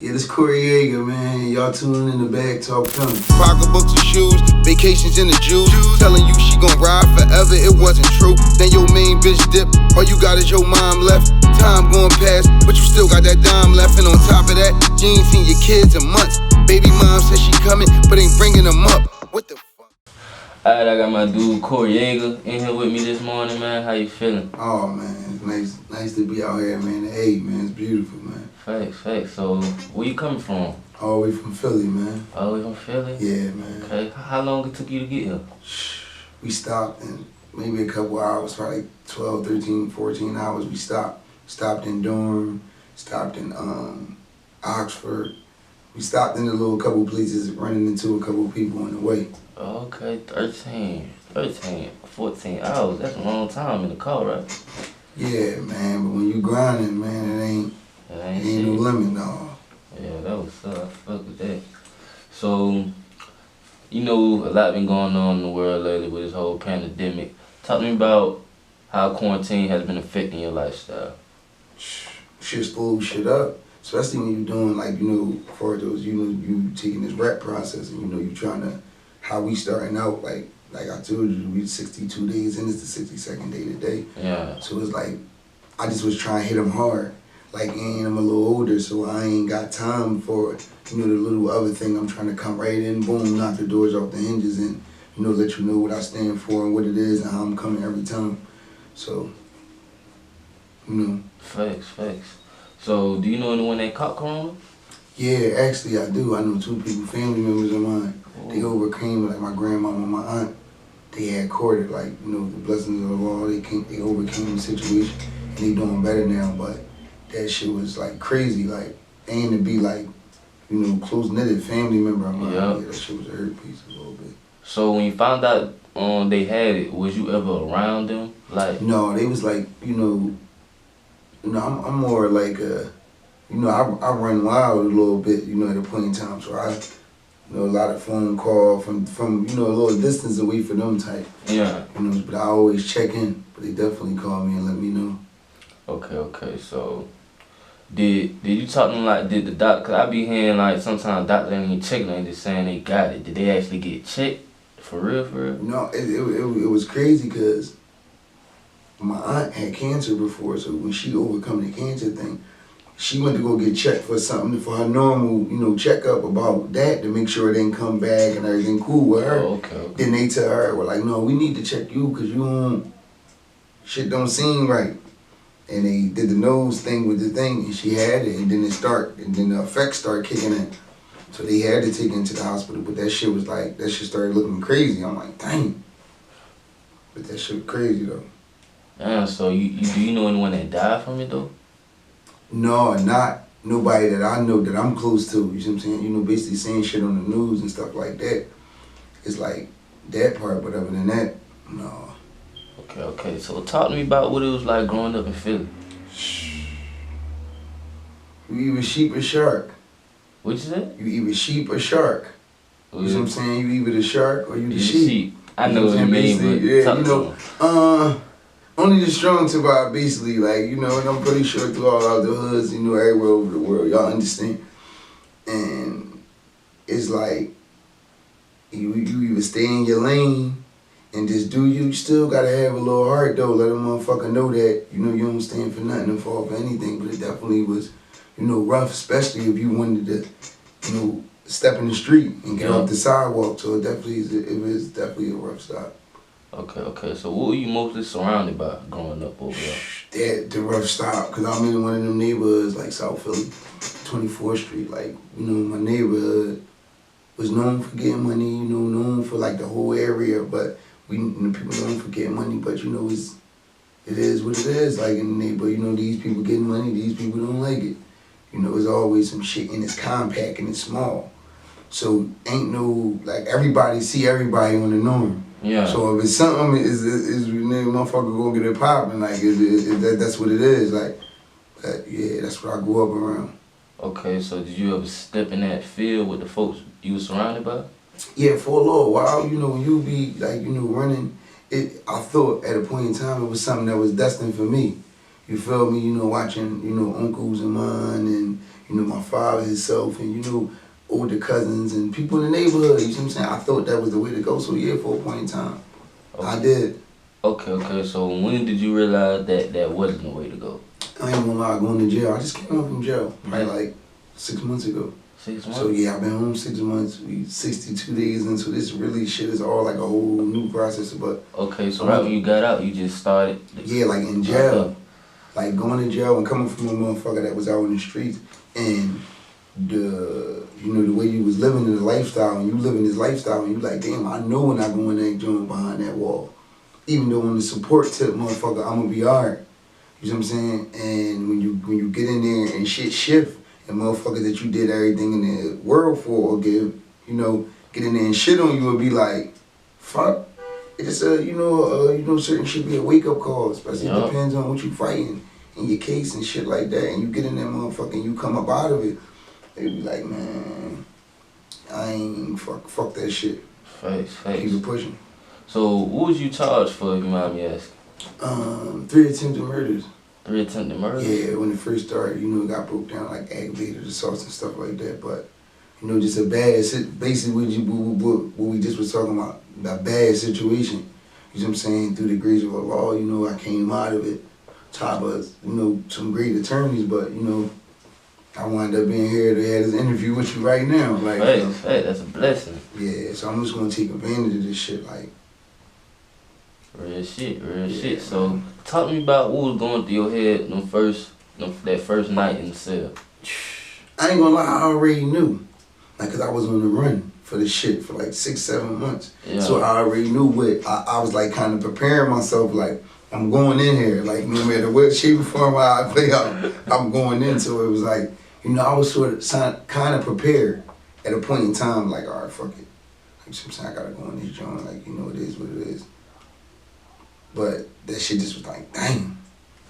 Yeah, this Korega, man. Y'all tuning in the bag talk coming. Pocketbooks and shoes, vacations in the Jews. Telling you she gon' ride forever, it wasn't true. Then your main bitch dip, all you got is your mom left. Time going past, but you still got that dime left. And on top of that, you ain't seen your kids in months. Baby mom says she coming, but ain't bringing them up. What the fuck? Alright, I got my dude Korega in here with me this morning, man. How you feeling? Oh, man. It's nice to be out here, man. Hey, man. It's beautiful, man. Facts. So, where you coming from? All the way from Philly, man. All the way from Philly? Yeah, man. Okay. How long it took you to get here? We stopped in maybe a couple hours, probably 12, 13, 14 hours. We stopped. Stopped in Durham. Stopped in Oxford. We stopped in a little couple places, running into a couple people on the way. Okay, 14 hours. That's a long time in the car, right? Yeah, man. But when you grinding, man, it ain't no limit, no. Yeah, that was I fuck with that. So, you know, a lot been going on in the world lately with this whole pandemic. Talk to me about how quarantine has been affecting your lifestyle. Shit slows shit up, especially when you're doing, like, you know, for those, you know, you taking this rap process and, you know, you trying to, how we starting out, like I told you, we 62 days in, it's the 62nd day today. Yeah. So it's like, I just was trying to hit them hard. Like, and I'm a little older, so I ain't got time for, you know, the little other thing. I'm trying to come right in, boom, knock the doors off the hinges and, you know, let you know what I stand for and what it is and how I'm coming every time. So, you know. Facts. So, do you know anyone that caught corona? Yeah, actually I do. I know two people, family members of mine. Ooh. They overcame, like my grandmama and my aunt. They had courted, like, you know, the blessings of the Lord. They overcame the situation and they doing better now, but that shit was like crazy, like, and to be like, you know, close-knitted family member of mine. Yeah, that shit was a hurt piece a little bit. So when you found out they had it, was you ever around them? Like, no, they was like, you know, I'm more like a, you know, I run wild a little bit, you know, at a point in time. So I, you know, a lot of phone call from you know, a little distance away for them type. Yeah. You know, but I always check in. But they definitely call me and let me know. Okay. So, did you talk to them, like, did the doctor, cause I be hearing, like, sometimes doctors ain't even checking, they just saying they got it. Did they actually get checked? For real? No, it was crazy because my aunt had cancer before, so when she overcome the cancer thing, she went to go get checked for something, for her normal, you know, checkup about that to make sure it didn't come back and everything cool with her. Oh, okay. Then they tell her, well, like, no, we need to check you because shit don't seem right. And they did the nose thing with the thing, and she had it, and then the effects started kicking in. So they had to take her into the hospital, but that shit was like, that shit started looking crazy. I'm like, dang. But that shit was crazy, though. Damn, so do you know anyone that died from it, though? No, not nobody that I know that I'm close to, you see what I'm saying? You know, basically saying shit on the news and stuff like that. It's like that part, but other than that, no. Okay. So talk to me about what it was like growing up in Philly. You either sheep or shark. What you said? You either sheep or shark. You see what I'm saying? You either the shark or you the sheep. I know what you mean, but yeah, you know, only the strong survive, basically, like, you know, and I'm pretty sure through all of the hoods, you know, everywhere over the world, y'all understand. And it's like, you either stay in your lane and just do you still gotta have a little heart, though. Let a motherfucker know that, you know, you don't stand for nothing and fall for anything, but it definitely was, you know, rough, especially if you wanted to, you know, step in the street and get off the sidewalk. So it was definitely a rough stop. Okay. So what were you mostly surrounded by growing up over there? The rough stop, because I'm in one of them neighborhoods like South Philly, 24th Street. Like, you know, my neighborhood was known for getting money, you know, known for like the whole area, but people known for getting money, but you know, it is what it is. Like in the neighborhood, you know, these people getting money, these people don't like it. You know, there's always some shit and it's compact and it's small. So ain't no, like, everybody see everybody on the norm. Yeah. So if it's something, is motherfucker gonna get it popping, like, that's what it is, like, yeah, that's what I grew up around. Okay, so did you ever step in that field with the folks you were surrounded by? Yeah, for a little while, you know, when you be, like, you know, running, I thought at a point in time it was something that was destined for me. You feel me? You know, watching, you know, uncles and mine and, you know, my father himself and, you know, older cousins and people in the neighborhood. You see what I'm saying? I thought that was the way to go. So yeah, for a point in time, Okay. I did. Okay. So when did you realize that that wasn't the way to go? I ain't gonna lie, going to jail. I just came home from jail probably like 6 months ago. 6 months? So yeah, I've been home 6 months. We 62 days into this really shit is all like a whole new process. But Okay, so right when you got out, you just started. yeah, like in jail, like going to jail and coming from a motherfucker that was out in the streets and the way you was living in the lifestyle and you living this lifestyle and you like, damn, I know when I go in that joint behind that wall, even though on the support tip, motherfucker, I'm gonna be alright. You know what I'm saying? And when you get in there and shit shift. And motherfuckers that you did everything in the world for or get in there and shit on you and be like, fuck. It's certain shit be a wake up call, especially it depends on what you fighting in your case and shit like that. And you get in that motherfucker and you come up out of it, they be like, man, I ain't fuck that shit. Face. Keep it pushing. So what was you charged for, if you mind me asking? 3 attempted murders. 3 attempted murders? Yeah, when it first started, it got broke down like aggravated assaults and stuff like that. But, just a bad, basically what we just was talking about, a bad situation. You know what I'm saying? Through the grace of Allah, I came out of it. Top of, some great attorneys, but, I wound up being here to have this interview with you right now. Like, Hey, that's a blessing. Yeah, so I'm just gonna take advantage of this shit, like. Real shit. So, talk to me about what was going through your head that first night in the cell. I ain't gonna lie, I already knew. Like, cause I was on the run for this shit for like 6-7 months. Yeah. So I already knew what, I was like kind of preparing myself, like, I'm going in here. Like, no matter what shape or form I play out, I'm going in. So it was like, I was sort of kind of prepared at a point in time, like, all right, fuck it. Like, sometimes I gotta go in this joint, like, it is what it is. But that shit just was like, dang.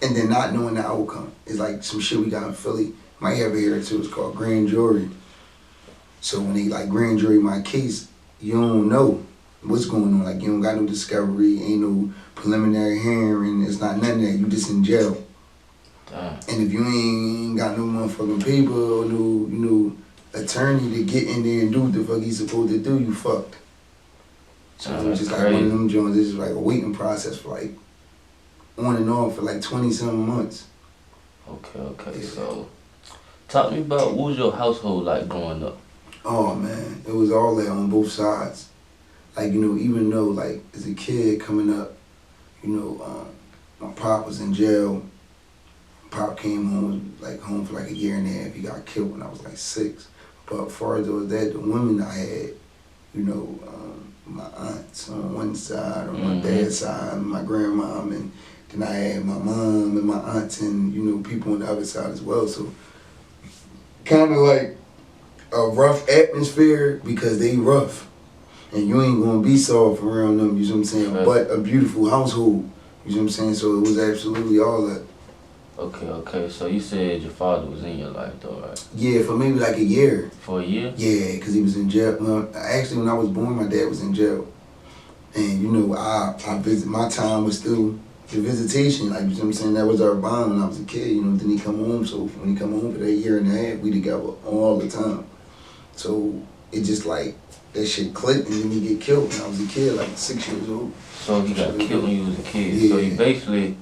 And then not knowing the outcome. It's like some shit we got in Philly. Might have it here too. It's called grand jury. So when they like grand jury my case, you don't know what's going on. Like, you don't got no discovery, ain't no preliminary hearing. It's not none of that. You just in jail. Damn. And if you ain't got no motherfucking paper or no, attorney to get in there and do what the fuck he's supposed to do, you fucked. So it was just like one of them joints. This is like a waiting process for like on and off for like 20-something months. Okay. Yeah. So, talk to me about what was your household like growing up? Oh man, it was all that on both sides. Like, even though like as a kid coming up, my pop was in jail. Pop came home for like a year and a half. He got killed when I was like 6. But as far as that, the women I had, my aunts on one side, on my dad's side, my grandmom, and then I had my mom and my aunts and, people on the other side as well. So kind of like a rough atmosphere because they rough. And you ain't gonna be soft around them, you know what I'm saying? Right. But a beautiful household, you know what I'm saying? So it was absolutely all that. Okay. So you said your father was in your life though, right? Yeah, for maybe like a year. For a year? Yeah, because he was in jail. Actually, when I was born, my dad was in jail. And, I visit, my time was still the visitation. Like, you know what I'm saying? That was our bond when I was a kid. Then he come home. So when he come home for that year and a half, we together all the time. So it just like, that shit clicked and then he get killed when I was a kid, like 6 years old. So he got killed when you was a kid. Yeah. So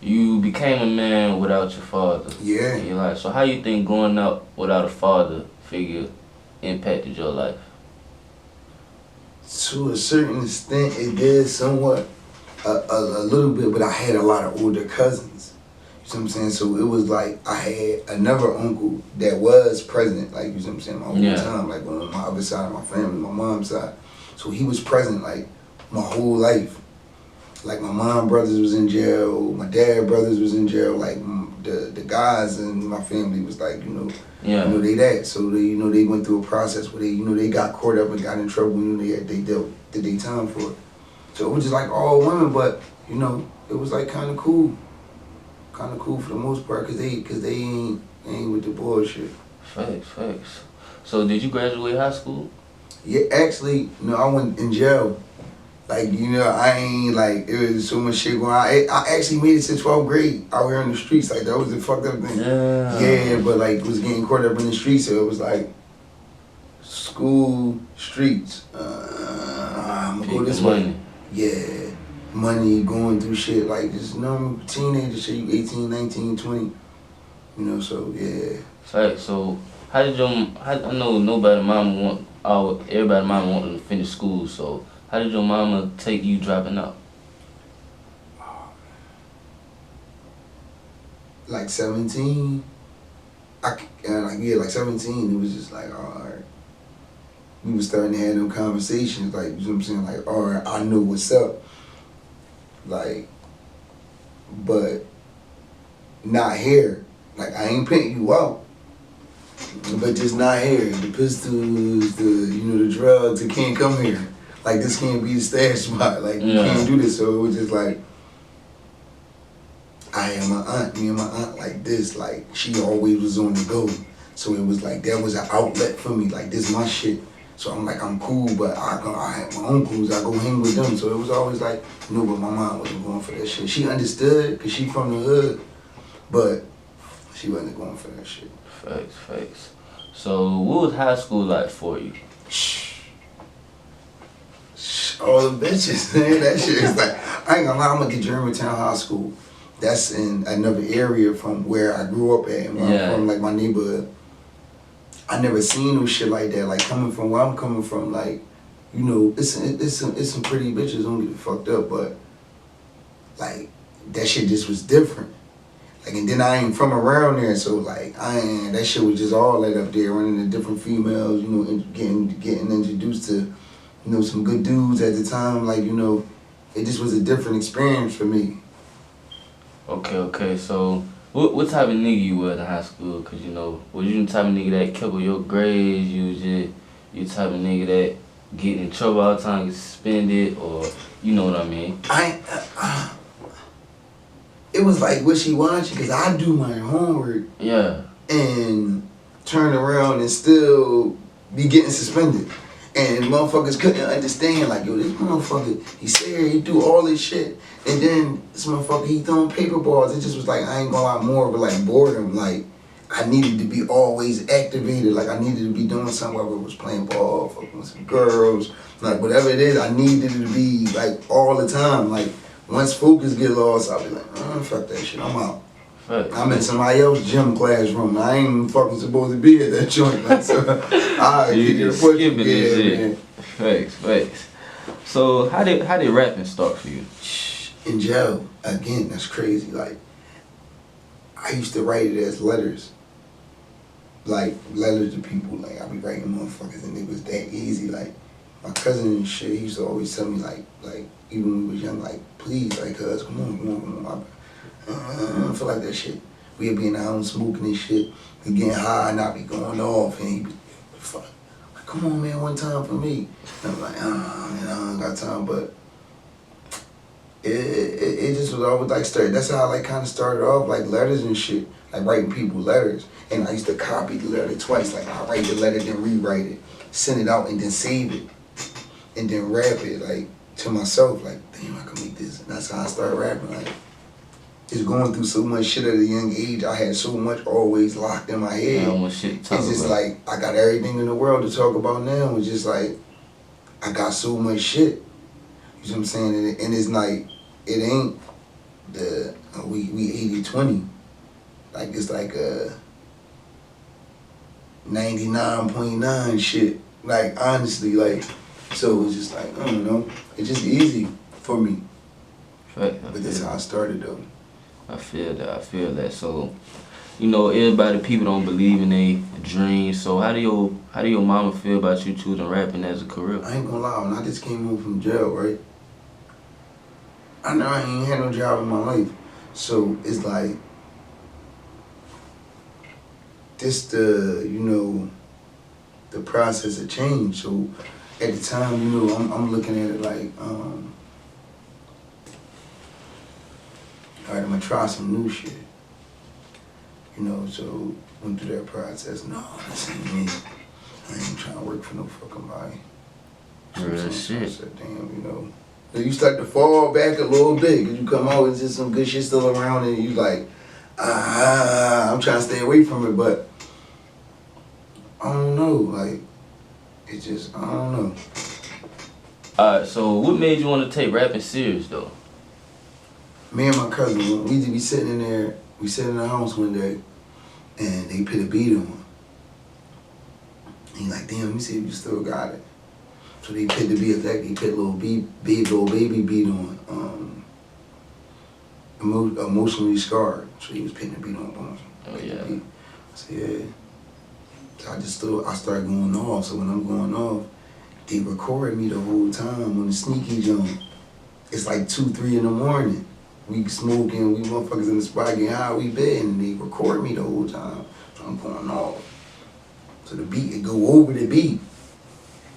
you became a man without your father. Yeah. In your life. So how you think growing up without a father figure impacted your life? To a certain extent, it did somewhat, a little bit, but I had a lot of older cousins. You know what I'm saying? So it was like I had another uncle that was present, like, you know what I'm saying, my whole time, like on my other side of my family, my mom's side. So he was present, like, my whole life. Like, my mom brothers was in jail, my dad brothers was in jail, like, the guys in my family was like, they that. So they, they went through a process where they, they got caught up and got in trouble, they did their time for it. So it was just like all women, but, it was like kind of cool. Kind of cool for the most part, cause they ain't with the bullshit. Facts. So did you graduate high school? Yeah, actually, no, I went in jail. Like, you know, I ain't like, it was so much shit going on. I actually made it to 12th grade out here in the streets. Like, that was the fucked up thing. Yeah, but like, was getting caught up in the streets, so it was like, school, streets. I'm gonna go this way. Yeah, money, going through shit, like just normal teenager shit. You 18, 19, 20. You know, so yeah. Right, so how did I know everybody mama want them to finish school, so how did your mama take you dropping out? Like 17. Like 17, it was just like, alright. We was starting to have them conversations, like, you know what I'm saying? Like, alright, I know what's up. Like, but not here. Like, I ain't putting you out. But just not here. The pistols, the drugs, it can't come here. Like, this can't be the stash spot. Like, you can't do this. So it was just like, me and my aunt like this. Like, she always was on the go. So it was like, that was an outlet for me. Like, this my shit. So I'm like, I'm cool, but I had my own crews. I go hang with them. So it was always like, no, but my mom wasn't going for that shit. She understood, because she from the hood, but she wasn't going for that shit. Facts. So what was high school like for you? All the bitches, man. That shit is like, I ain't gonna lie, I'm gonna get Germantown High School. That's in another area from where I grew up at, and where I'm from, like my neighborhood. I never seen no shit like that. Like, coming from where I'm coming from, like, you know, it's some pretty bitches, don't get it fucked up, but like, that shit just was different. Like, and then I ain't from around there, so like, that shit was just all that up there, running into different females, you know, and getting introduced to, you know, some good dudes at the time. Like, you know, it just was a different experience for me. Okay, so what type of nigga you were in high school? Cause, you know, was you the type of nigga that kept your grades? You type of nigga that get in trouble all the time, get suspended, or you know what I mean? It was like wishy-washy, because I do my homework. Yeah. And turn around and still be getting suspended. And motherfuckers couldn't understand, like, yo, this motherfucker, he said he do all this shit. And then this motherfucker, he throwing paper balls. It just was like, I ain't gonna lie, more of like boredom. Like, I needed to be always activated. Like, I needed to be doing something, whether it was playing ball, fucking with some girls, like whatever it is, I needed to be like all the time. Like, once focus get lost, I'll be like, fuck that shit, I'm out. Right. I'm in somebody else's gym classroom. I ain't even fucking supposed to be at that joint. Like, so, you just skipping this shit. Facts. So how did rapping start for you? In jail, again, that's crazy. Like, I used to write it as letters. Like, letters to people. Like, I be writing motherfuckers, and it was that easy. Like, my cousin and shit, he used to always tell me, like even when we was young, like, please, like, cuz, come on. I don't feel like that shit. We'd be in the house smoking and shit, and getting high, and I'd be going off, and he'd be, fuck, like, come on, man, one time for me. And I'm like, man, I don't got time, but it just was always like started. That's how I like kind of started off, like letters and shit, like writing people letters. And I used to copy the letter twice. Like, I write the letter, then rewrite it, send it out, and then save it, and then rap it, like, to myself. Like, damn, I can make this. And that's how I started rapping. Like, just going through so much shit at a young age. I had so much always locked in my head. It's just like, I got everything in the world to talk about now. It's just like, I got so much shit. You know what I'm saying? And it's like, it ain't the, we 80-20. Like, it's like a 99.9 shit. Like, honestly, like, so it's just like, I don't know. It's just easy for me. Right. But that's how I started, though. I feel that. So, you know, people don't believe in their dreams. So how do your mama feel about you choosing rapping as a career? I ain't gonna lie, when I just came home from jail, right? I know I ain't had no job in my life. So it's like, this the process of change. So at the time, I'm looking at it like, all right, I'm gonna try some new shit. So went through that process. No, this ain't me. I ain't trying to work for no fucking body. Real shit. I said, damn, Then you start to fall back a little bit, cause you come out and just some good shit still around, and you like, I'm trying to stay away from it, but I don't know, like, it just, I don't know. Alright, so what made you want to take rapping serious though? Me and my cousin, we be sitting in there, we sat in the house one day, and they put a beat on. And he like, damn, let me see if you still got it. So they put the beat, like they put little baby beat on, emotionally scarred. So he was putting the beat on. Oh yeah. I said, yeah. So I started going off. So when I'm going off, they recorded me the whole time on the sneaky jump. It's like 2, 3 in the morning. We smoking, we motherfuckers in the spot getting high, we bed, and they record me the whole time. So I'm going off. So the beat, it go over the beat.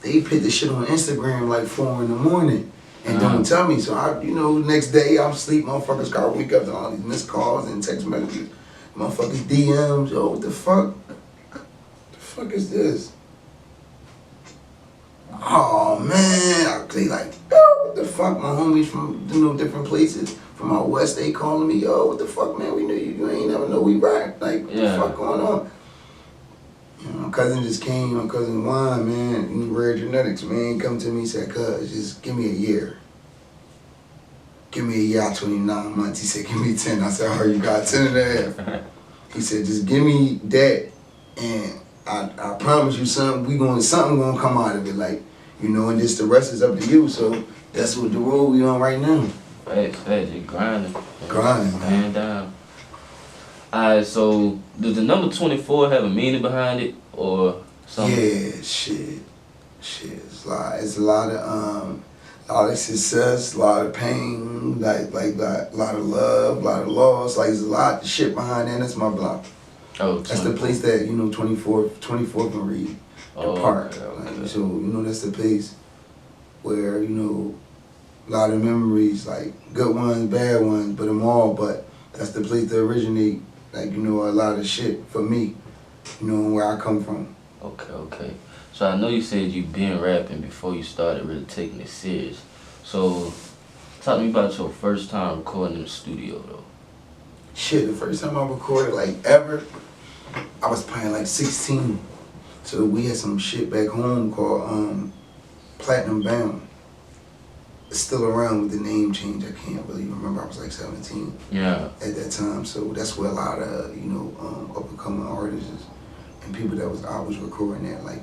They put the shit on Instagram like 4 in the morning and don't tell me. So I, next day I'm asleep, motherfuckers got to wake up to all these missed calls and text messages. Motherfuckers DMs, yo, what the fuck? The fuck is this? Oh man, they like, yo, what the fuck? My homies from different places from out west, they calling me, yo, what the fuck, man? We knew you ain't never know we rap. Like, what the fuck going on? My cousin just came, my cousin Juan, man, Rare Genetics, man, come to me and said, cuz, just give me a year. Give me a year, 29 months. He said, give me 10. I said, oh, you got 10 and a half. He said, just give me that, and I promise you something gonna come out of it, like, and just the rest is up to you. So that's what the road we on right now. Facts, just grinding. Grinding, man. Down. Alright, so does the number 24 have a meaning behind it or something? Yeah, shit. It's a lot of success, a lot of pain, like a lot of love, a lot of loss. Like, there's a lot of shit behind that. That's my block. Oh, that's the place that 24th and Reed, the park. Okay. Like, so that's the place where a lot of memories, like good ones, bad ones, but them all. But that's the place to originate, like a lot of shit for me, where I come from. Okay. So I know you said you been rapping before you started really taking it serious. So talk to me about your first time recording in the studio though. Shit, the first time I recorded like ever, I was probably like 16. So we had some shit back home called Platinum Bound. It's still around with the name change. I can't really remember. I was like 17 at that time. So that's where a lot of up and coming artists and people that I was recording at, like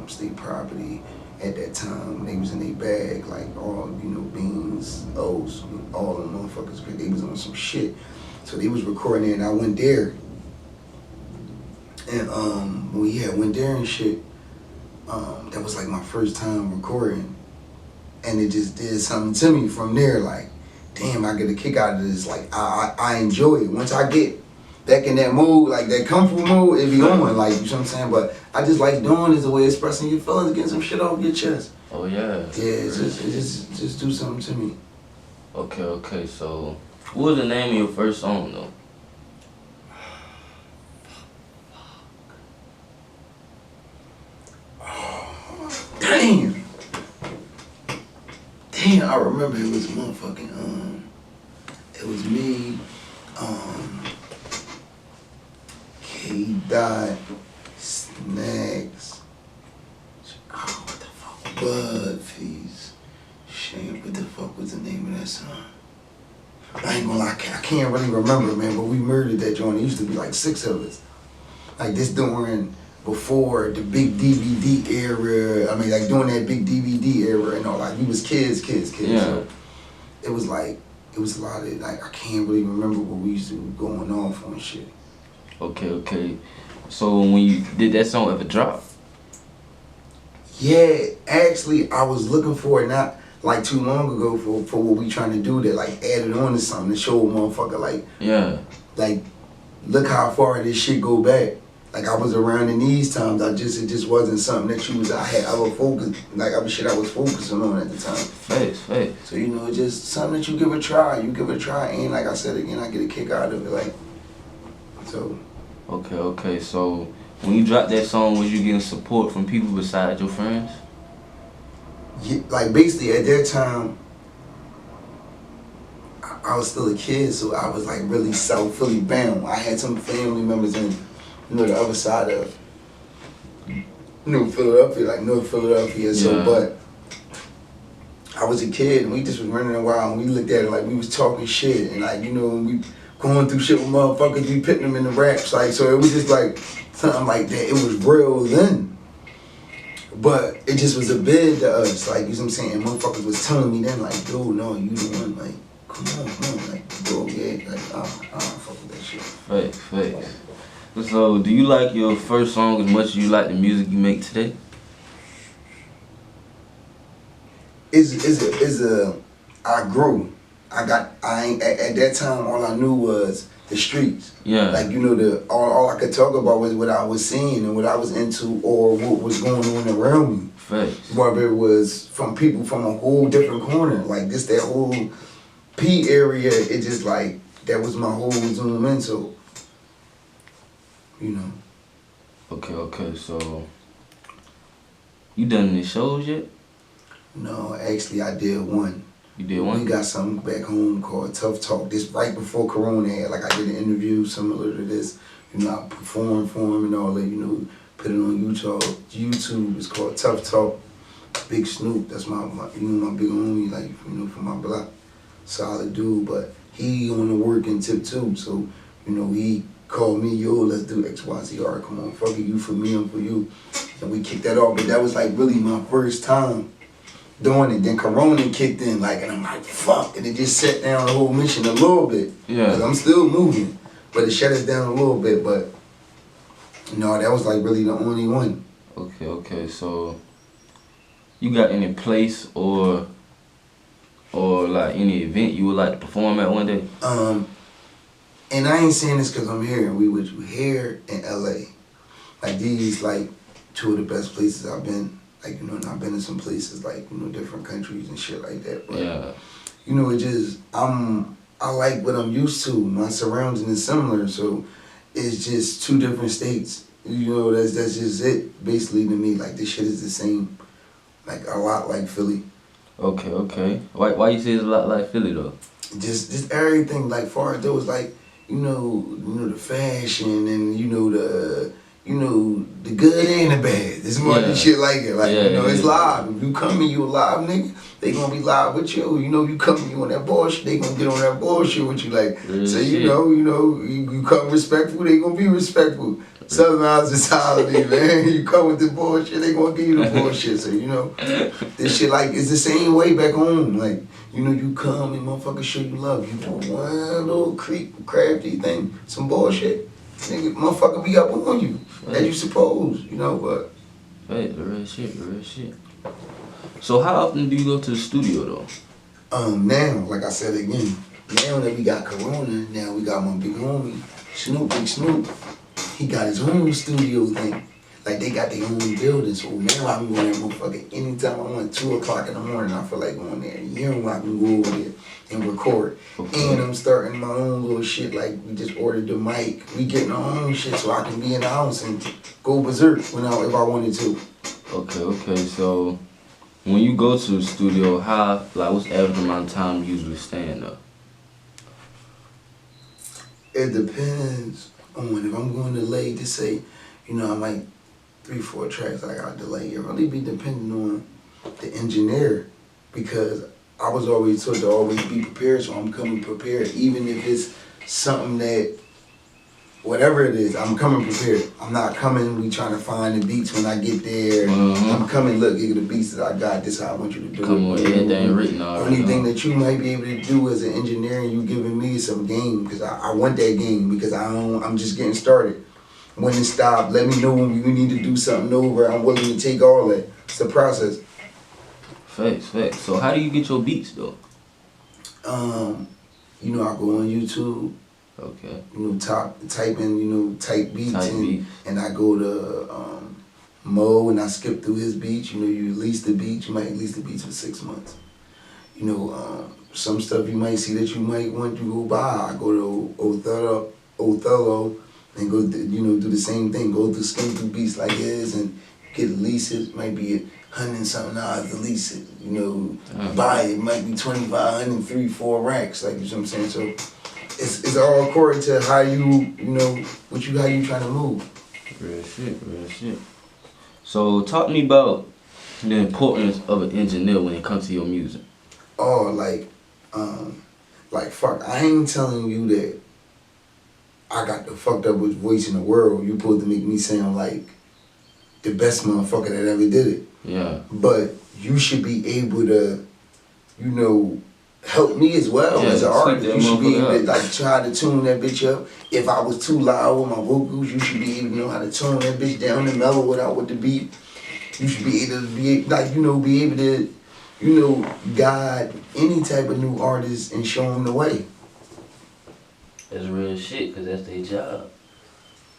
State Property at that time. They was in their bag, like all Beans, O's, all the motherfuckers. They was on some shit. So they was recording there, and I went there. And when we went there and shit, that was like my first time recording. And it just did something to me from there, like, damn, I get a kick out of this. Like, I enjoy it. Once I get back in that mood, like that comfortable mood, it be on, like, you know what I'm saying? But I just like doing is a way of expressing your feelings, getting some shit off your chest. Oh yeah. Yeah, it just do something to me. Okay, so what was the name of your first song though? Damn, I remember it was motherfucking, it was me, K-Dot, Snacks, what the fuck, Bud Feast, Shane, what the fuck was the name of that song? I ain't gonna lie, I can't really remember, man, but we murdered that joint. It used to be like 6 of us. Like this during, before the big DVD era, I mean, like during that big DVD era and all, like we was kids. Yeah. So it was like, it was a lot of, like, I can't really remember what we used to be going off on shit. Okay. So when you did that song ever drop? Yeah, actually, I was looking for it not like too long ago for what we trying to do, that like added on to something to show a motherfucker like look how far this shit go back. Like I was around in these times, it just wasn't something that I was focusing on at the time. Face. So it's just something that you give a try. And like I said again, I get a kick out of it. Like, so. Okay. So when you dropped that song, was you getting support from people besides your friends? Yeah, like basically at that time, I was still a kid, so I was like really South Philly bound. I had some family members in, the other side of, Philadelphia, like North Philadelphia. So, but I was a kid and we just was running around and we looked at it like we was talking shit and like, we going through shit with motherfuckers, we putting them in the raps, like, so it was just like something like that. It was real then. But it just was a bid to us, like, you know what I'm saying? Motherfuckers was telling me then, like, dude, no, you the one, like, come on, like, bro, yeah, like, I don't fuck with that shit. Facts. So, do you like your first song as much as you like the music you make today? I grew. At that time, all I knew was the streets. Yeah. Like, all I could talk about was what I was seeing and what I was into or what was going on around me. Facts. Whether it was from people from a whole different corner, like this, that whole P area, it just like, that was my whole zoom into, Okay, so, you done any shows yet? No, actually I did one. You did one? We got something back home called Tough Talk. This right before Corona had, like I did an interview similar to this. I performed for him and all that, put it on YouTube. It's called Tough Talk. Big Snoop, that's my my big homie, like, from my block. Solid dude, but he on the working tip too. So, he called me, yo, let's do XYZ. All right, come on, fuck it, you for me, I'm for you. And we kicked that off, but that was like really my first time doing it. Then Corona kicked in, like, and I'm like, fuck, and it just set down the whole mission a little bit. Yeah. Cause I'm still moving, but it shut us down a little bit. But that was like really the only one. Okay. So, you got any place or like any event you would like to perform at one day? And I ain't saying this cause I'm here. We were here in LA. Like these, like, two of the best places I've been. Like, and I've been in some places like, different countries and shit like that. But, it just, I like what I'm used to. My surroundings is similar, so it's just two different states. That's just it, basically, to me. Like, this shit is the same, like, a lot like Philly. Okay. Why you say it's a lot like Philly, though? Just everything, like, far as there was, like, the fashion and, the good and the bad. There's more than shit like it. Like, it's live. If you come and you a live nigga, they gonna be live with you. You come and you on that bullshit, they gonna get on that bullshit with you. Like, so you come respectful, they gonna be respectful. Southern hospitality, man. You come with the bullshit, they gonna give you the bullshit. So, this shit, like, it's the same way back home. Like, you come and motherfuckers show you love. You do one little crafty thing, some bullshit. Nigga, motherfucker be up on you, as you suppose, but. Right, the real shit. So how often do you go to the studio, though? Now, like I said again, now that we got Corona, now we got my big homie, Big Snoop. He got his own studio thing. Like, they got their own building, so now I can go there, motherfucker, anytime I want, 2 o'clock in the morning, I feel like going there. I can go over there and record. Okay. And I'm starting my own little shit, like, we just ordered the mic. We getting our own shit so I can be in the house and go berserk if I wanted to. Okay, so when you go to the studio, what's the average amount of time you usually stand up? It depends on if I'm going to lay to say, I might 3-4 tracks I got delay. It really be depending on the engineer, because I was always told to always be prepared, so I'm coming prepared. Even if it's something that, whatever it is, I'm coming prepared. I'm not coming, we trying to find the beats when I get there. I'm coming, look, here are the beats that I got, this is how I want you to do it. Come on, everything written already. Only thing that you might be able to do as an engineer, and you giving me some game, because I want that game, because I'm just getting started. When to stop, let me know when we need to do something over. I'm willing to take all that. It's the process. Facts. So how do you get your beats, though? I go on YouTube. Okay. Type beats and I go to Mo and I skip through his beats. You release the beat. You might release the beats for 6 months. Some stuff you might see that you might want to go buy. I go to Othello and go, do the same thing. Go through, skim through beats like his and get a lease it, might be $100 and something to lease it. You know, buy it might be 25, 3, 4 racks. Like, you know what I'm saying? So it's all according to how you know how you trying to move. Real shit. So talk to me about the importance of an engineer when it comes to your music. Oh, fuck, I ain't telling you that I got the fucked up voice in the world. You supposed to make me sound like the best motherfucker that ever did it. Yeah. But you should be able to, you know, help me as well as an artist. You should be able to try to tune that bitch up. If I was too loud with my vocals, you should be able to know how to tone that bitch down and mellow it out with the beat. You should be able to be able to, you know, guide any type of new artist and show them the way. That's real shit, cause that's their job.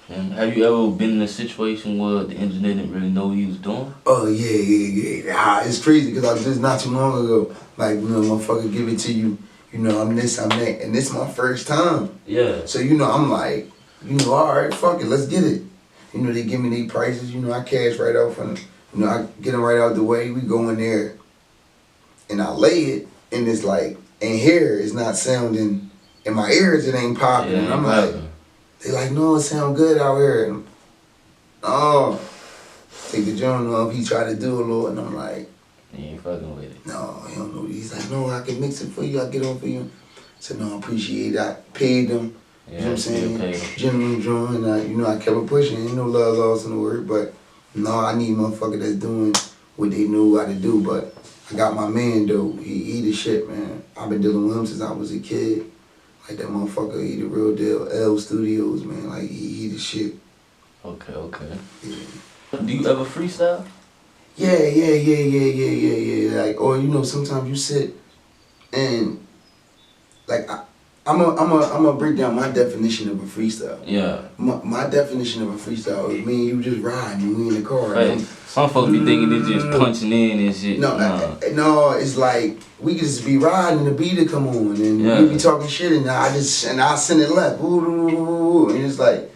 And have you ever been in a situation where the engineer didn't really know what he was doing? Oh yeah. It's crazy because I was just not too long ago, like, you know, motherfucker give it to you, you know, I'm this, I'm that, and this is my first time. Yeah. So, you know, I'm like, you know, all right, fuck it, let's get it. You know, they give me their prices, you know, I cash right off on them. You know, I get them right out the way, we go in there, and I lay it, and it's like, and here it's not sounding, in my ears it ain't popping, and I'm like, they like, no, it sound good out here. And, oh, take the joint off. He tried to do a little, and I'm like, he ain't fucking with it. no, he don't know. He's like, no, I can mix it for you. I'll get on for you. I said, no, I appreciate it. I paid them. Yeah, you know what I'm saying? Jimmy drawing. You know, I kept it pushing. Ain't no love lost in the word, but no, I need motherfucker that's doing what they knew how to do. But I got my man though. He the shit, man. I've been dealing with him since I was a kid. Like that motherfucker, he the real deal. L Studios, man. Like he the shit. Okay. Yeah. Do you ever freestyle? Yeah. Like, or you know, sometimes you sit and like I'm a break down my definition of a freestyle. Yeah. My definition of a freestyle is me and you just riding and we in the car. Right. Some folks be thinking it's just punching in and shit. No, it's like we could just be riding and the beat will come on and we be talking shit and I send it left. And it's like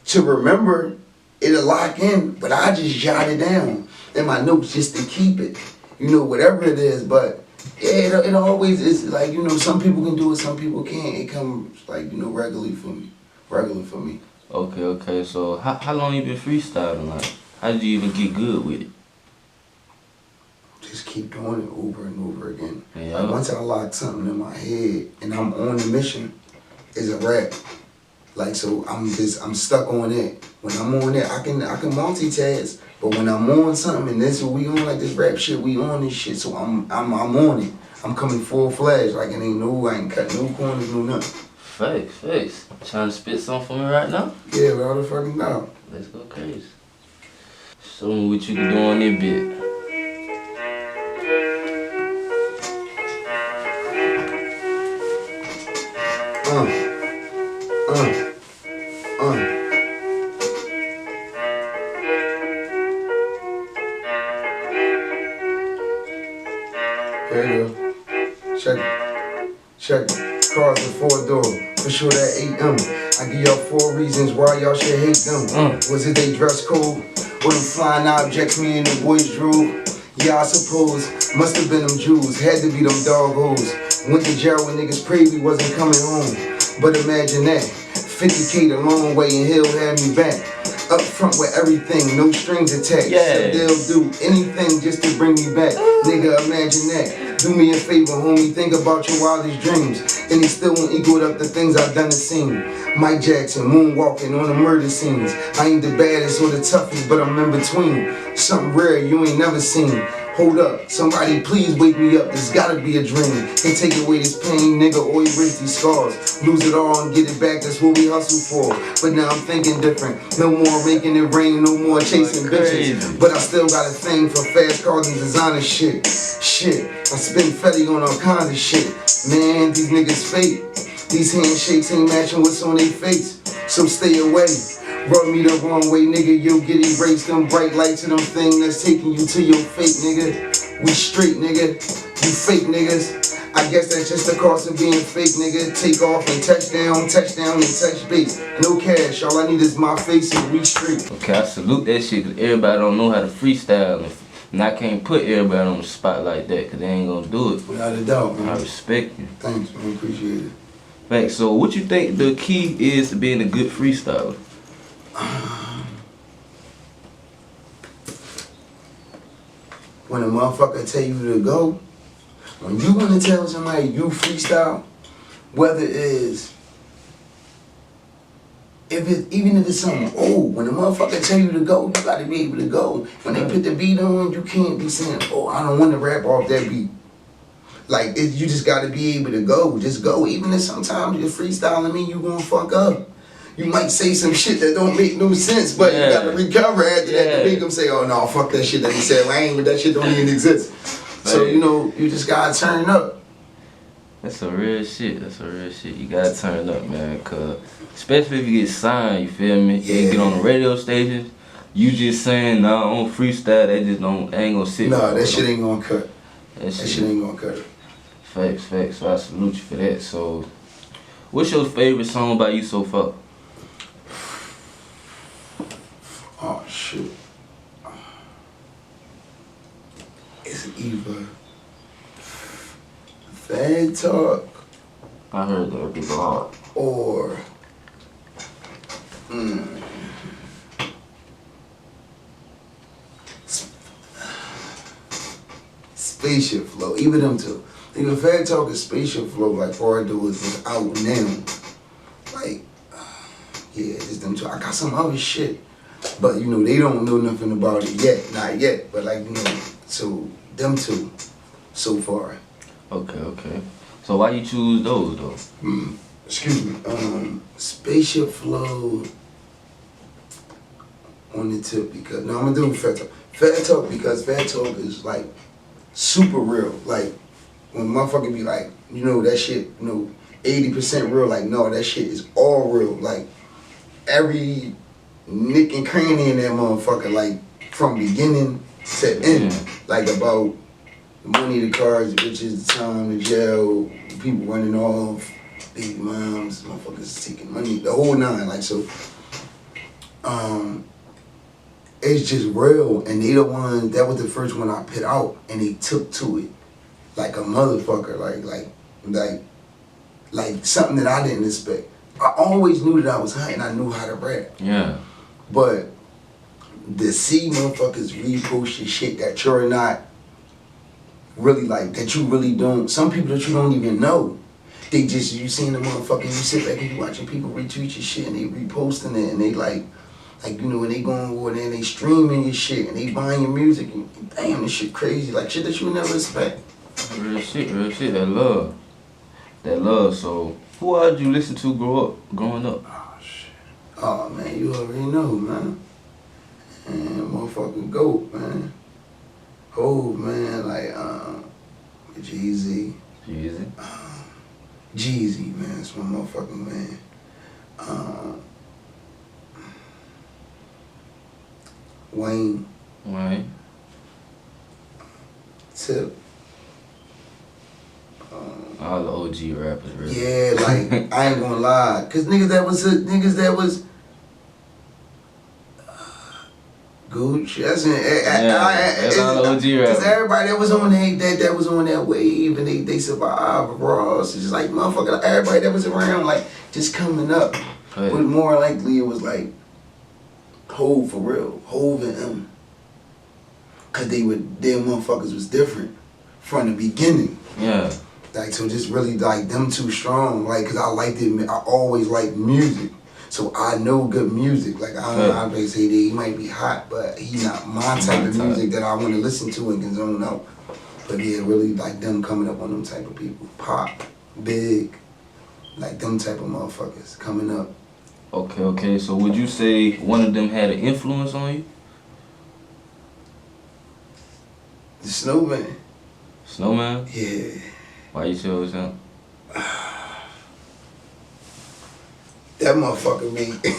to remember it'll lock in, but I just jot it down in my notes just to keep it. You know, whatever it is, but yeah, it always is like, you know, some people can do it, some people can't. It comes like, you know, regularly for me. Okay. So how long you been freestyling? Like, how did you even get good with it? Just keep doing it over and over again. Yeah. Like once I lock something in my head and I'm on the mission, it's a rap. Like, so I'm stuck on it. When I'm on it, I can multitask. But when I'm on something and this what we on, like this rap shit, we on this shit. So I'm on it. I'm coming full fledged. Like I ain't cut no corners, no nothing. Facts. Trying to spit something for me right now? Yeah, without the fucking doubt. Let's go crazy. Show me what you can do on that bit. There you go. Check it. Cars with 4 door. For sure that 8M. I give y'all 4 reasons why y'all should hate them. Was it they dress code? Or them flying objects me and the boys drew? Yeah, I suppose. Must have been them Jews. Had to be them dog hoes. Went to jail when niggas prayed we wasn't coming home. But imagine that. 50K the long way and he'll have me back. Up front with everything, no strings attached. Yeah. So they'll do anything just to bring me back. Nigga, imagine that. Do me a favor, homie, think about your wildest dreams. And he still won't equal up the things I've done to seem. Mike Jackson, moonwalking on the murder scenes. I ain't the baddest or the toughest, but I'm in between. Something rare you ain't never seen. Hold up, somebody please wake me up, this gotta be a dream. And take away this pain, nigga, or erase these scars. Lose it all and get it back, that's what we hustle for. But now I'm thinking different, no more making it rain, no more chasing bitches. But I still got a thing for fast cars and designer shit. I spend fetty on all kinds of shit. Man, these niggas fake. These handshakes ain't matching what's on their face. So stay away. Rub me the wrong way, nigga, you'll get erased. Them bright lights and them thing that's taking you to your fate, nigga. We straight, nigga. You fake niggas. I guess that's just the cost of being fake, nigga. Take off and touchdown, touchdown and touch base. No cash, all I need is my face and we straight. Okay, I salute that shit because everybody don't know how to freestyle. And I can't put everybody on the spot like that because they ain't gonna do it. Without a doubt, man. I respect you. Thanks, man. Appreciate it. Thanks. So what you think the key is to being a good freestyler? When a motherfucker tell you to go, when you wanna tell somebody you freestyle, whether it is, even if it's something old, when a motherfucker tell you to go, you gotta be able to go. When they put the beat on, you can't be saying, oh, I don't want to rap off that beat. Like, you just gotta be able to go. Just go. Even if sometimes you're freestyling me, you gonna fuck up. You might say some shit that don't make no sense, but you gotta recover after that to make them say, oh no, fuck that shit that he said lame, but that shit don't even exist. So, you know, you just gotta turn up. That's a real shit. That's a real shit. You gotta turn up, man. Cause especially if you get signed, you feel me? Yeah. You get on the radio stations, you just saying, nah, I don't freestyle, they just don't, ain't gonna sit. No, that shit ain't gonna cut. That shit ain't gonna cut. Facts. So I salute you for that. So, what's your favorite song by you so far? Oh shit. It's either Fad Talk I heard that people hard. or Spaceship Flow. Either them two. Either Fad Talk or Spaceship Flow, like all I do is out now. Like, yeah, just them two. I got some other shit. But, you know, they don't know nothing about it yet. Not yet. But, like, you know, so them two so far. Okay. So why you choose those, though? Excuse me. Spaceship Flow on the tip because... No, I'm going to do Fat Talk. Fat Talk because Fat Talk is, like, super real. Like, when motherfucker be like, you know, that shit, you know, 80% real. Like, no, that shit is all real. Like, every... nick and cranny in that motherfucker, like from beginning to end, like about the money, the cars, the bitches, the time, the jail, people running off, baby moms, motherfuckers taking money, the whole nine, like so. It's just real, and they the ones that was the first one I put out, and they took to it like a motherfucker, like something that I didn't expect. I always knew that I was hot and I knew how to rap. Yeah. But to see motherfuckers repost your shit that you're not really like, that you really don't, some people that you don't even know, they just, you seeing the motherfucker, you sit back and you watching people retweet your shit and they reposting it and they like, you know, and they going over there and they streaming your shit and they buying your music and damn, this shit crazy, like shit that you would never expect. Real shit, that love. So, who all did you listen to growing up? Oh man, you already know, man. And motherfucking GOAT, man. Hove, man, like Jeezy. Jeezy, man, that's my motherfucking man. Wayne. Tip. All the OG rappers, really. Yeah, like I ain't gonna lie, cause niggas that was Gooch. That's all the OG rappers. Cause everybody that was on that was on that wave and they survived. Ross, it's just like motherfucker. Everybody that was around, like just coming up. Right. But more likely it was like Hove for real, Hove and them, cause their motherfuckers was different from the beginning. Yeah. Like, so just really, like, them too strong, like, because I liked it, I always liked music, so I know good music, like, I don't know, I may say that he might be hot, but he not my type of music that I want to listen to and can zone out, but yeah, really, like, them coming up on them type of people, Pop, Big, like, them type of motherfuckers coming up. Okay, so would you say one of them had an influence on you? The Snowman. Snowman? Yeah. Why you chose him? That motherfucker made if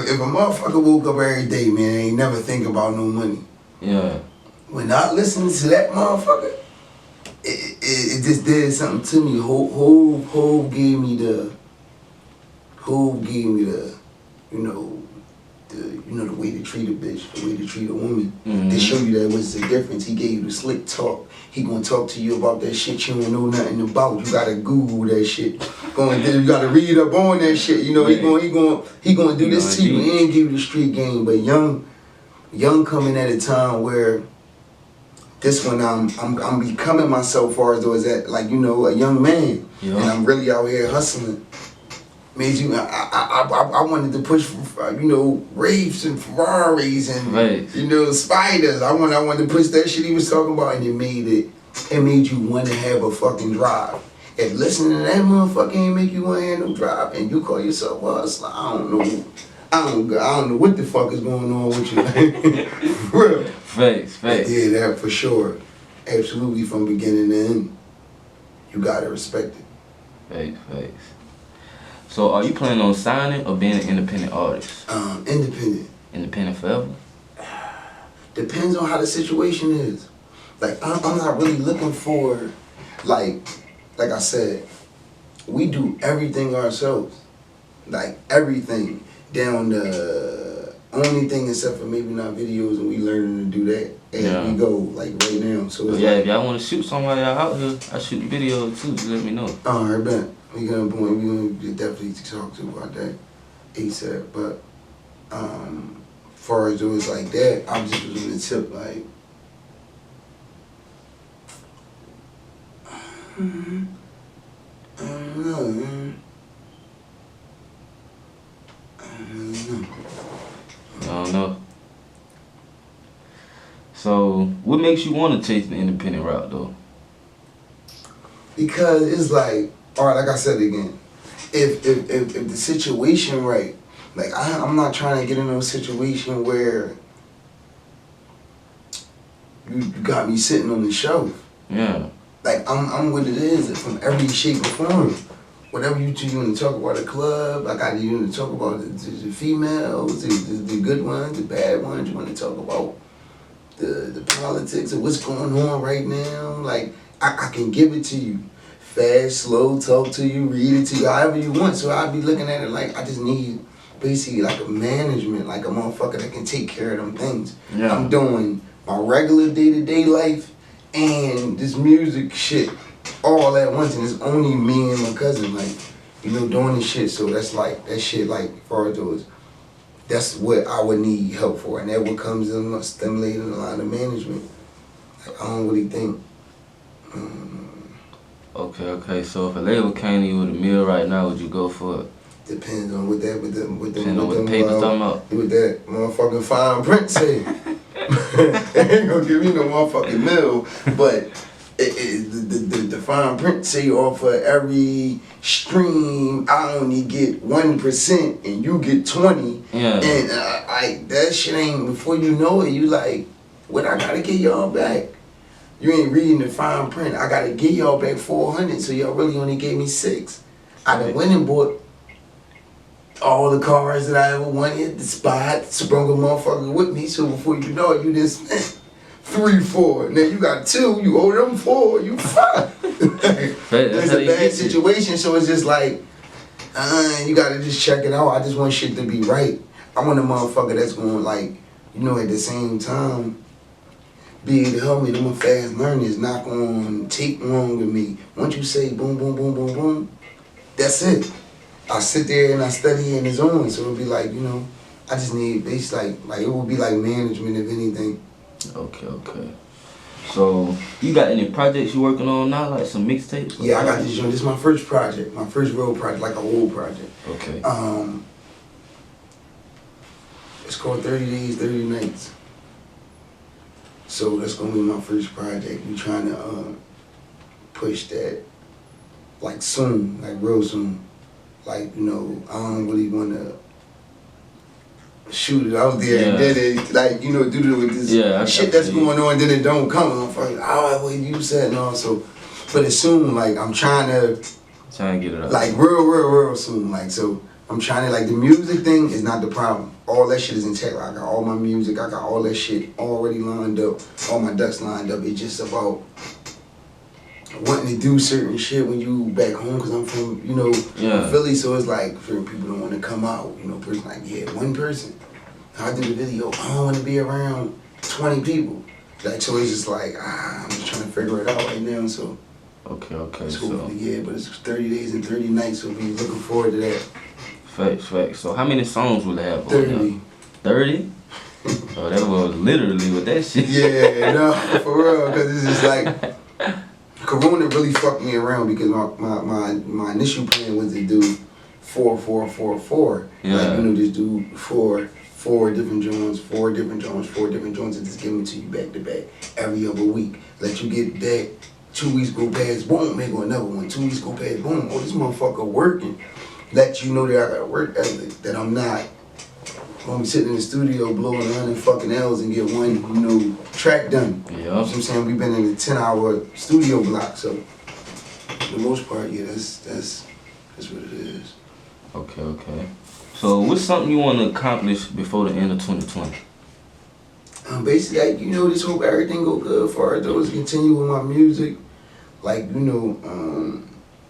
a motherfucker woke up every day, man, ain't never think about no money. Yeah. when I listened to that motherfucker, it just did something to me. Hove gave me the, you know, the way to treat a bitch, the way to treat a woman. They show you that what's the difference. He gave you the slick talk. He gonna talk to you about that shit you don't know nothing about. You gotta Google that shit. You gotta read up on that shit. You know, he gonna do this to you and give you the street game. But young coming at a time where this one I'm becoming myself far as though as that, like, you know, a young man. And I'm really out here hustling. Made you, I wanted to push, you know, Wraiths and Ferraris and, you know, spiders. I wanted to push that shit he was talking about, and it made you want to have a fucking drive. If listening to that motherfucker ain't make you want to have no drive, and you call yourself a hustler, I don't know what the fuck is going on with you. Real. Facts. Yeah, that for sure. Absolutely, from beginning to end. You gotta respect it. Facts. So are you planning on signing or being an independent artist? Independent. Independent forever? Depends on how the situation is. Like, I'm not really looking for, like I said, we do everything ourselves. Like, everything. Down to only thing except for maybe not videos, and we learning to do that as we go, like right now. So it's if y'all want to shoot somebody out here, I shoot videos too. Just let me know. Alright, bet. We gonna definitely talk to about that ASAP. But far as it was like that, I just was on the tip like I don't know, man. I don't know. So, what makes you want to take the independent route, though? Because it's like, all right, like I said again, if the situation right, like I'm not trying to get in a situation where you got me sitting on the shelf. Yeah. Like I'm what it is from every shape or form. Whatever you want to talk about the club, I got you want to talk about the females, the good ones, the bad ones. You want to talk about the politics of what's going on right now. Like I can give it to you. Fast, slow, talk to you, read it to you, however you want. So I'll be looking at it like I just need basically like a management, like a motherfucker that can take care of them things. Yeah. I'm doing my regular day-to-day life and this music shit all at once, and it's only me and my cousin, like, you know, doing this shit. So that's like, that shit, like, far as those, that's what I would need help for, and that what comes in stimulating a lot of management. Like, I don't really think. Okay. So if a label came to you with a meal right now, would you go for it? Depends on what that, Depends on what the paper's talking about. What that motherfucking fine print say. They ain't gonna give me no motherfucking meal, but the fine print say off of every stream, I only get 1% and you get 20. Yeah. And that shit ain't, before you know it, you like, what I gotta get y'all back? You ain't reading the fine print. I gotta get y'all back 400, so y'all really only gave me 6. I done went and bought all the cars that I ever wanted, the spots, brought a motherfucker with me, so before you know it, you just spent 3, 4. Now you got 2, you owe them 4, you fuck. It's a bad situation, so it's just like, you gotta just check it out. I just want shit to be right. I want a motherfucker that's gonna, like, you know, at the same time, be able to help me. I'm a fast learner. It's not gonna take long with me. Once you say boom, boom, boom, boom, boom, that's it. I sit there and I study and it's on. So it'll be like, you know, I just need, it's like it would be like management, if anything. Okay. So, you got any projects you working on now, like some mixtapes? Yeah, I got this joint. This is my first project, my first real project, like a whole project. Okay. It's called 30 Days, 30 Nights. So that's gonna be my first project. We trying to push that, like soon, like real soon. Like, you know, I don't really wanna shoot it out there and then it, like, you know, do it with this shit that's going on, then it don't come. I'm fucking, what you said and all. So, but it's soon. Like I'm trying to get it up. Like real soon. Like, so I'm trying to, like, the music thing is not the problem. all that shit is intact. Like, I got all my music, I got all that shit already lined up, all my ducks lined up. It's just about wanting to do certain shit when you back home, because I'm from, you know, Philly, so it's like certain people don't want to come out. You know, person like, yeah, one person. I do the video, I don't want to be around 20 people. Like, so it's just like, I'm just trying to figure it out right now, so. Okay, It's hopefully, yeah, but it's 30 days and 30 nights, so we looking forward to that. Facts. So how many songs will it have? 30. 30? Oh, that was literally with that shit. Yeah, no, for real, because it's just like, Corona really fucked me around, because my initial plan was to do 4, 4, 4, 4. Yeah. Like, you know, just do four different joints, four different joints, and just give them to you back to back every other week. Let you get that. 2 weeks go past, boom, make another one. 2 weeks go past, boom, oh, this motherfucker working. Let you know that I got work ethic, that I'm not gonna be sitting in the studio blowing 100 fucking L's and get one, you know, track done. Yeah. You know what I'm saying? We've been in a 10-hour studio block, so for the most part, yeah, that's what it is. Okay. So what's something you want to accomplish before the end of 2020? Basically, like, you know, just hope everything go good for it, though, is continue with my music. Like, you know,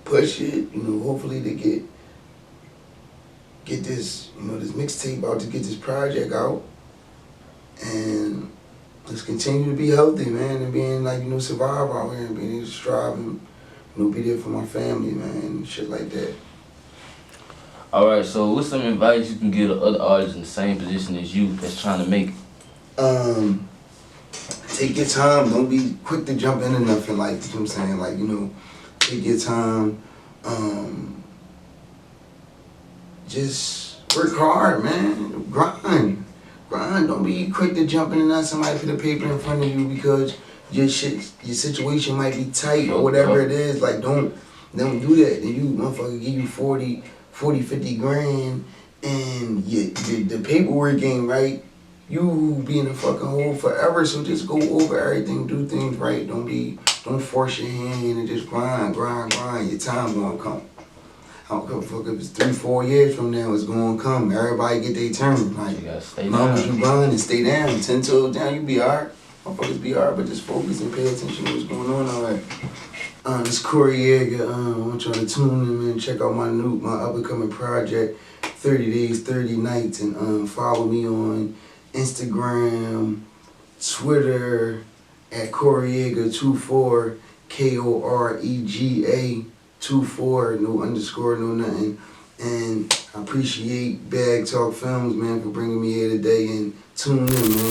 push it, you know, hopefully to get this, you know, this mixtape out, to get this project out. And let's continue to be healthy, man, and being, like, you know, survive out here and being able to strive and, you know, be there for my family, man, and shit like that. Alright, so what's some advice you can give to other artists in the same position as you that's trying to make it? Take your time. Don't be quick to jump into nothing. Like, you know what I'm saying? Like, you know, take your time. Just work hard, man. Grind. Don't be quick to jump into nothing. Somebody put a paper in front of you because your situation might be tight or whatever it is. Like, don't do that. Then you motherfucker give you 40, 50 grand and the paperwork ain't right. You be in a fucking hole forever, so just go over everything, do things right. Don't force your hand and just grind. Your time gonna come. I don't give a fuck if it's 3, 4 years from now, it's gonna come. Everybody get their turn. Like, You gotta stay as long down. as you grind and stay down, 10 toes down, you be alright. Motherfuckers be alright, but just focus and pay attention to what's going on alright. This Korega, I want y'all to tune in, man. Check out my up and coming project, 30 Days, 30 Nights, and follow me on Instagram, Twitter at Korega24, Korega 24, no underscore, no nothing. And I appreciate Bag Talk Films, man, for bringing me here today, and tune in, man.